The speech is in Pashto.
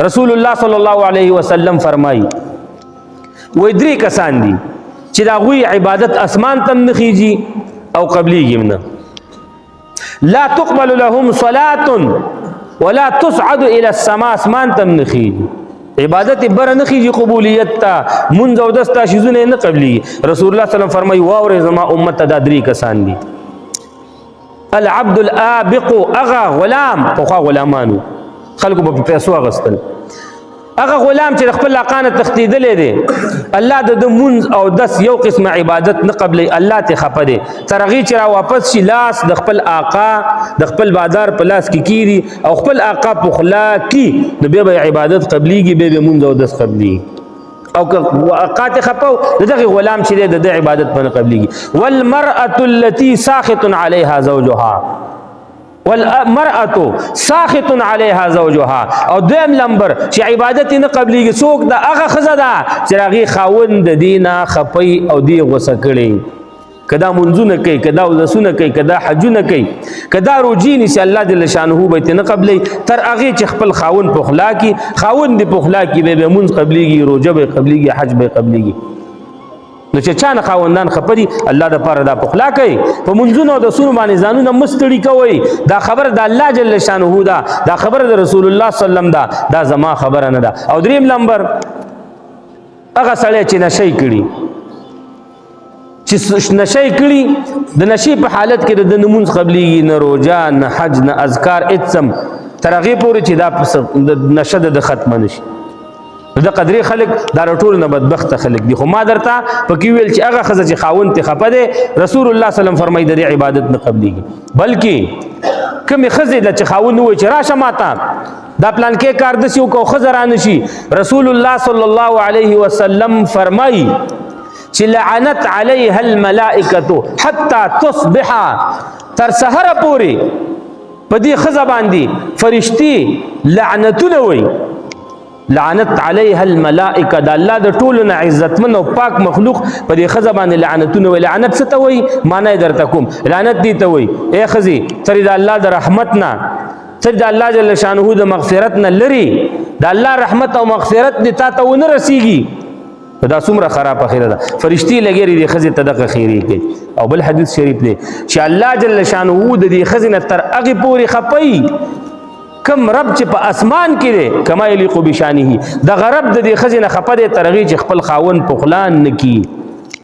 رسول الله صلی الله علیه وسلم فرمایي وې درې کسان دي چې د هغوی عبادت اسمان تم نه خیږي او قبلیږي نه. لا تقبل لهم صلاة ولا تصعد الى السماء، اسمان تم نه خیږي، عبادت بر نه خیږي، قبولیت ته منځ او دستا شیزونه نه قبلیږي. رسول الله صلی الله علیه وسلم فرمایي واورې زما امت ته دا درې کسان دي. العبد الآبق، اغا غلام، پخوا غلامانو خلکو په پیسو اغستل، هغه غلام چې خپل لاقانه تختیدلې دی، الله د منځ او دس یو قسم عبادت نه قبلې، الله ته خپه دی تر هغې چې را واپس شي لاس د خپل آقا د خپل بادار په لاس کې کیږي او خپل آقا په خلا کی، نو بیا به عبادت قبلیږي، بیا به منځ او دس قبلیږي. او که آقا ته خپه د دغه غلام چې دی د ده عبادت په نه قبلیږي. والمرأة التي ساخط عليها زوجها، والمرأة ساخط عليها زوجها. او دویم لمبر چې عبادت نه قبلیږي څوک د هغه ښځه ده چې هغې خاوند د دې نه خپی او دې غوسه کړي، که دا منځونه کوي، که دا اودسونه کوي، که دا حجونه کوي، که دا روجې نیسي، الله جل شانه به یې نه قبلوي تر هغې چې خپل خاوند په خلا کړي. خاوند دې په خلا کړي بیا به منځ قبلیږي، روژه به یې قبلیږي، حج به یې قبلیږي. نو چې چا نه خاوندان خپه دي الله دپاره دا په خلا کوي. په منځونو او دسونو باندې ځانونه مه ستړي کوئ، دا خبره د الله جل شانه ده، دا خبره د رسول الله صلی الله علیه وسلم ده، دا زما خبره نه ده. او دریم نمبر هغه سړی چې نشی کړي، چې نشی کړي، د نشي په حالت کې د لمونځ قبلیږي، نه روژه نه حج نه اذکار هېڅ هم تر هغې پورې چې دا نشه د ختمه نه شي. د قدرې خلک دا ټول نه بدبخته خلک دي. خو ما درته پکې ویل چې هغه ښځه چې خاوند ته خپه دی، رسول الله صلی الله علیه وسلم فرمایي د دې عبادت نه قبلیږي. بلکې کومې ښځې ده چې خاوند ووایي چې راشه ماته دا پلانکې کار داسې وکړه او ښځه رانه شي، رسول الله صلی الله علیه وسلم فرمایي چې لعنت علیها الملائکة حتی تصبح، تر سحره پورې په دې ښځه باندې فرشتي لعنتونه وایي. لعنت علیها الملائکه، د الله د ټولو نه عزتمن او پاک مخلوق په دې ښځه باندې لعنتونه وایي. لعنت څه ته وایي؟ معنی یې درته کوم. لعنت دې ته وایي ای ښځې ته د الله د رحمت نه، ته د الله جل شانه د مغفرت نه لرې، د الله رحمت او مغفرت دې تا ته ونه رسیږي، دا څومره خرابه خیره ده. فرشتي لګېري دې ښځې ته دغه خیرې کوي. او بل حدیث شریف دی چې الله جل شانه د دې ښځې نه تر هغې پورې خپوي کم رب چې په اسمان کې دی، کما یلیق بشانه، دغه رب د دې ښځې نه خپه دی تر هغې چې خپل خاوند په خوله نه کي.